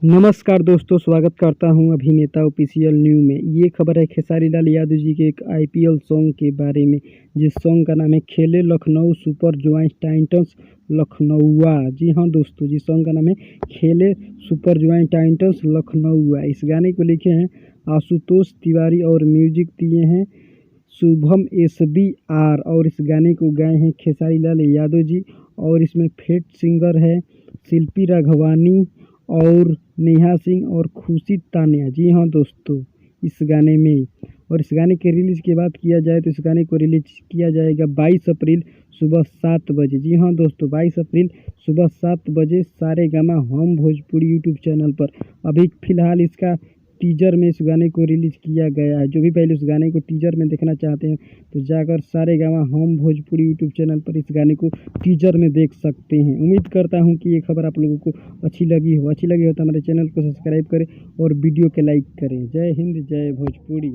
नमस्कार दोस्तों, स्वागत करता हूं अभिनेता ऑफिशियल न्यू में। ये खबर है खेसारी लाल यादव जी के एक आईपीएल सॉन्ग के बारे में, जिस सॉन्ग का नाम है खेले लखनऊ सुपर जायंट्स लखनऊआ। जी हाँ दोस्तों, जिस सॉन्ग का नाम है खेले सुपर जायंट्स लखनऊआ। इस गाने को लिखे हैं आशुतोष तिवारी और म्यूजिक दिए हैं शुभम SBR। और इस गाने को गाए हैं खेसारी लाल यादव जी। और इसमें फेट सिंगर है शिल्पी राघवानी और नेहा सिंह और खुशी तान्या। जी हाँ दोस्तों, इस गाने में और इस गाने के रिलीज़ की बात किया जाए तो इस गाने को रिलीज किया जाएगा 22 अप्रैल सुबह 7 बजे। जी हाँ दोस्तों, 22 अप्रैल सुबह 7 बजे सारेगामा हम भोजपुरी यूट्यूब चैनल पर। अभी फ़िलहाल इसका टीजर में इस गाने को रिलीज़ किया गया है। जो भी पहले उस गाने को टीजर में देखना चाहते हैं तो जाकर सारेगामा हम भोजपुरी यूट्यूब चैनल पर इस गाने को टीजर में देख सकते हैं। उम्मीद करता हूं कि ये खबर आप लोगों को अच्छी लगी हो तो हमारे चैनल को सब्सक्राइब करें और वीडियो को लाइक करें। जय हिंद, जय भोजपुरी।